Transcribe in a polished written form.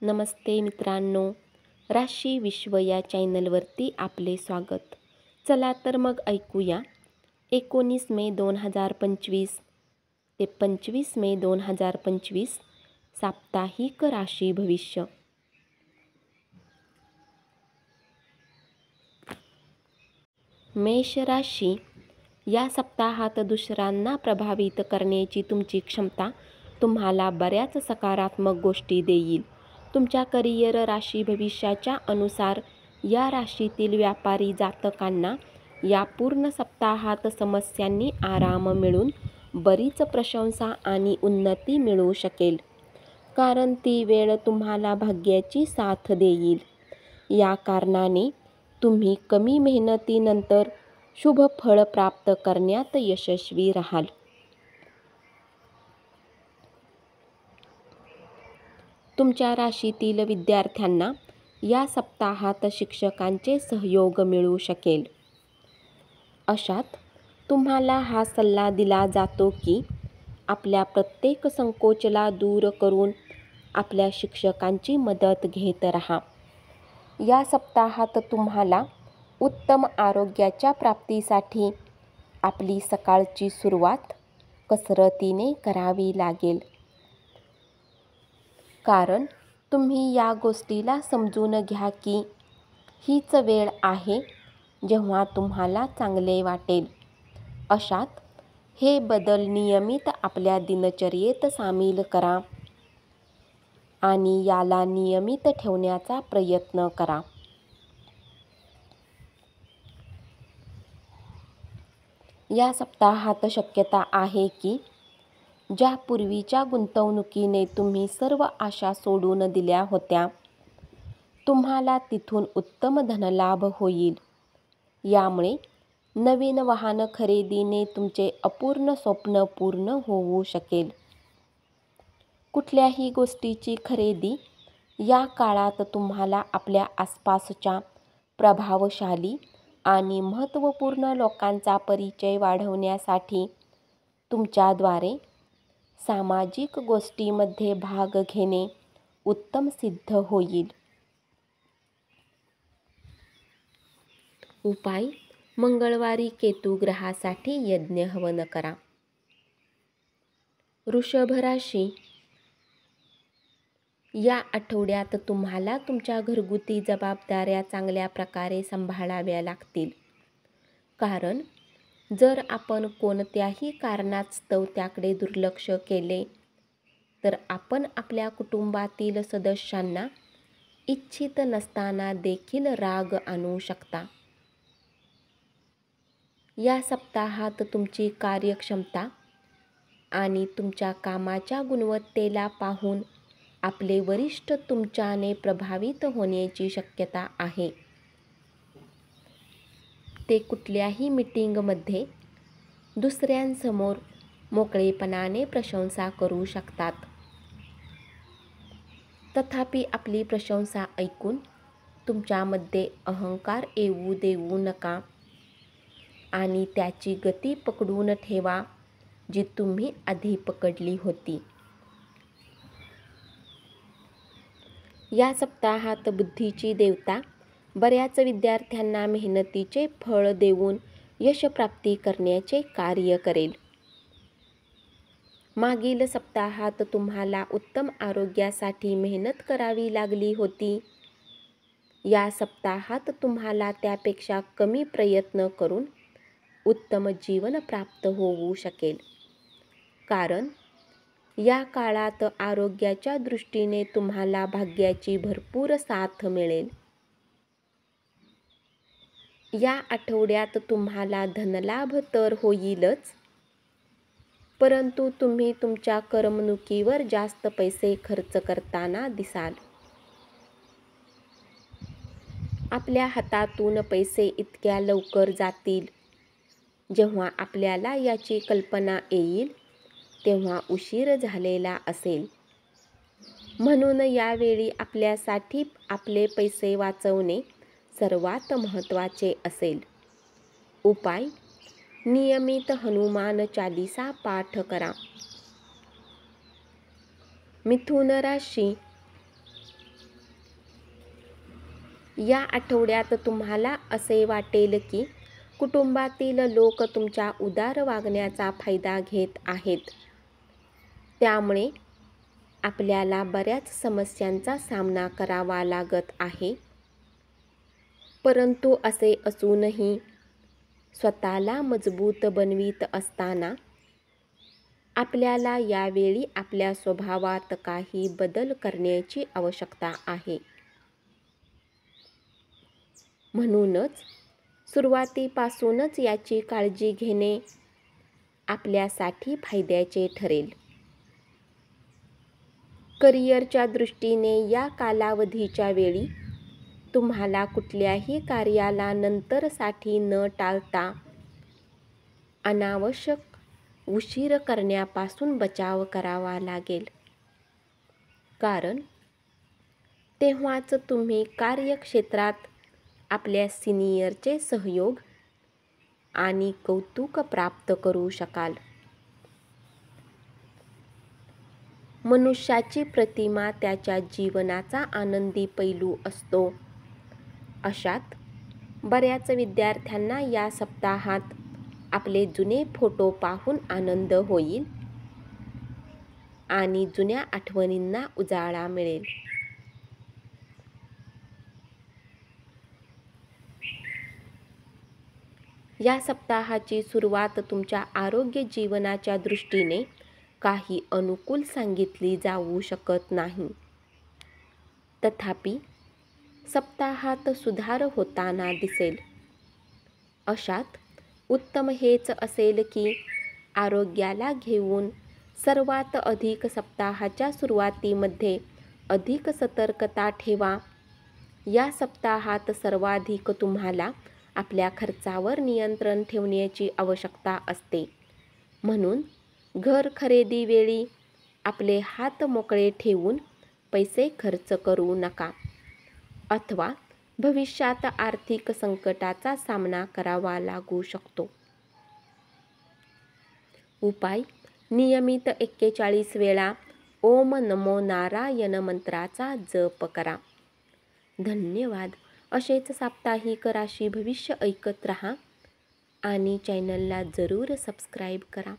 नमस्ते मित्रांनो, राशी विश्व या चॅनलवरती आपले स्वागत. चला तर मग ऐकूया 19 मे 2025 ते 25 मे 2025 साप्ताहिक राशी भविष्य. मेष राशी, या सप्ताहात दुसऱ्यांना प्रभावित करण्याची तुमची क्षमता तुम्हाला बऱ्याच सकारात्मक गोष्टी देईल. तुमच्या करिअर राशी भविष्याच्या अनुसार या राशीतील व्यापारी जातकांना या पूर्ण सप्ताहात समस्यांनी आराम मिळून बरीच प्रशंसा आणि उन्नती मिळू शकेल, कारण ती वेळ तुम्हाला भाग्याची साथ देईल. या कारणाने तुम्ही कमी मेहनतीनंतर शुभ फळ प्राप्त करण्यात यशस्वी राहाल. तुमच्या राशीतील विद्यार्थ्यांना या सप्ताहात शिक्षकांचे सहयोग मिळू शकेल. अशात तुम्हाला हा सल्ला दिला जातो की आपल्या प्रत्येक संकोचला दूर करून आपल्या शिक्षकांची मदत घेत राहा. या सप्ताहात तुम्हाला उत्तम आरोग्याच्या प्राप्तीसाठी आपली सकाळची सुरुवात कसरतीने करावी लागेल, कारण तुम्ही या गोष्टीला समजून घ्या की हीच वेळ आहे जेव्हा तुम्हाला चांगले वाटेल. अशात हे बदल नियमित आपल्या दिनचर्येत सामील करा आणि याला नियमित ठेवण्याचा प्रयत्न करा. या सप्ताहात शक्यता आहे की ज्या पूर्वीच्या गुंतवणुकीने तुम्ही सर्व आशा सोडून दिल्या होत्या, तुम्हाला तिथून उत्तम धनलाभ होईल. यामुळे नवीन वाहन खरेदीने तुमचे अपूर्ण स्वप्न पूर्ण होऊ शकेल. कुठल्याही गोष्टीची खरेदी या काळात तुम्हाला आपल्या आसपासच्या प्रभावशाली आणि महत्त्वपूर्ण लोकांचा परिचय वाढवण्यासाठी तुमच्याद्वारे सामाजिक गोष्टींमध्ये भाग घेणे उत्तम सिद्ध होईल. उपाय: मंगळवारी केतू ग्रहासाठी यज्ञ हवन करा. वृषभ राशी, या आठवड्यात तुम्हाला तुमच्या घरगुती जबाबदाऱ्या चांगल्या प्रकारे सांभाळाव्या लागतील, कारण जर आपण कोणत्याही कारणास्तव त्याकडे दुर्लक्ष केले तर आपण आपल्या कुटुंबातील सदस्यांना इच्छित नसताना देखील राग आणू शकता. या सप्ताहात तुमची कार्यक्षमता आणि तुमच्या कामाच्या गुणवत्तेला पाहून आपले वरिष्ठ तुमच्याने प्रभावित होण्याची शक्यता आहे. ते कुठल्याही मीटिंगमध्ये दुसऱ्यांसमोर मोकळेपणाने प्रशंसा करू शकतात. तथापि आपली प्रशंसा ऐकून तुमच्यामध्ये अहंकार येऊ देऊ नका आणि त्याची गती पकडून ठेवा जी तुम्ही आधी पकडली होती. या सप्ताहात बुद्धीची देवता बऱ्याच विद्यार्थ्यांना मेहनतीचे फळ देऊन यशप्राप्ती करण्याचे कार्य करेल. मागील सप्ताहात तुम्हाला उत्तम आरोग्यासाठी मेहनत करावी लागली होती. या सप्ताहात तुम्हाला त्यापेक्षा कमी प्रयत्न करून उत्तम जीवन प्राप्त होऊ शकेल, कारण या काळात आरोग्याच्या दृष्टीने तुम्हाला भाग्याची भरपूर साथ मिळेल. या आठवड्यात तुम्हाला धनलाभ तर होईलच, परंतु तुम्ही तुमच्या करमणुकीवर जास्त पैसे खर्च करताना दिसाल. आपल्या हातातून पैसे इतक्या लवकर जातील जेव्हा आपल्याला याची कल्पना येईल तेव्हा उशीर झालेला असेल. म्हणून यावेळी आपल्यासाठी आपले पैसे वाचवणे सर्वात महत्त्वाचे असेल. उपाय: नियमित हनुमान चालीसा पाठ करा. मिथुन राशी, या आठवड्यात तुम्हाला असे वाटेल की कुटुंबातील लोक तुमच्या उदार वागण्याचा फायदा घेत आहेत. त्यामुळे आपल्याला बऱ्याच समस्यांचा सामना करावा लागत आहे. परंतु असे असूनही स्वतःला मजबूत बनवीत असताना आपल्याला यावेळी आपल्या स्वभावात काही बदल करण्याची आवश्यकता आहे. म्हणूनच सुरुवातीपासूनच याची काळजी घेणे आपल्यासाठी फायद्याचे ठरेल. करिअरच्या दृष्टीने या कालावधीच्या वेळी तुम्हाला कुठल्याही कार्याला नंतरसाठी न टाळता अनावश्यक उशीर करण्यापासून बचाव करावा लागेल. कारण तेव्हाच तुम्ही कार्यक्षेत्रात आपल्या सिनियरचे सहयोग आणि कौतुक प्राप्त करू शकाल. मनुष्याची प्रतिमा त्याच्या जीवनाचा आनंदी पैलू असतो. अशात बऱ्याच विद्यार्थ्यांना या सप्ताहात आपले जुने फोटो पाहून आनंद होईल आणि जुन्या आठवणींना उजाळा मिळेल. या सप्ताहाची सुरुवात तुमच्या आरोग्य जीवनाच्या दृष्टीने काही अनुकूल सांगितली जाऊ शकत नाही. तथापि सप्ताहात सुधार होताना दिसेल. अशात उत्तम हेच असेल की आरोग्याला घेऊन सर्वात अधिक सप्ताहाच्या सुरुवातीमध्ये अधिक सतर्कता ठेवा. या सप्ताहात सर्वाधिक तुम्हाला आपल्या खर्चावर नियंत्रण ठेवण्याची आवश्यकता असते. म्हणून घर खरेदीवेळी आपले हात मोकळे ठेवून पैसे खर्च करू नका, अथवा भविष्यात आर्थिक संकटाचा सामना करावा लागू शकतो. उपाय: नियमित 41 वेळा ओम नमो नारायण मंत्राचा जप करा. धन्यवाद. असेच साप्ताहिक राशी भविष्य ऐकत रहा आणि चॅनलला जरूर सबस्क्राईब करा.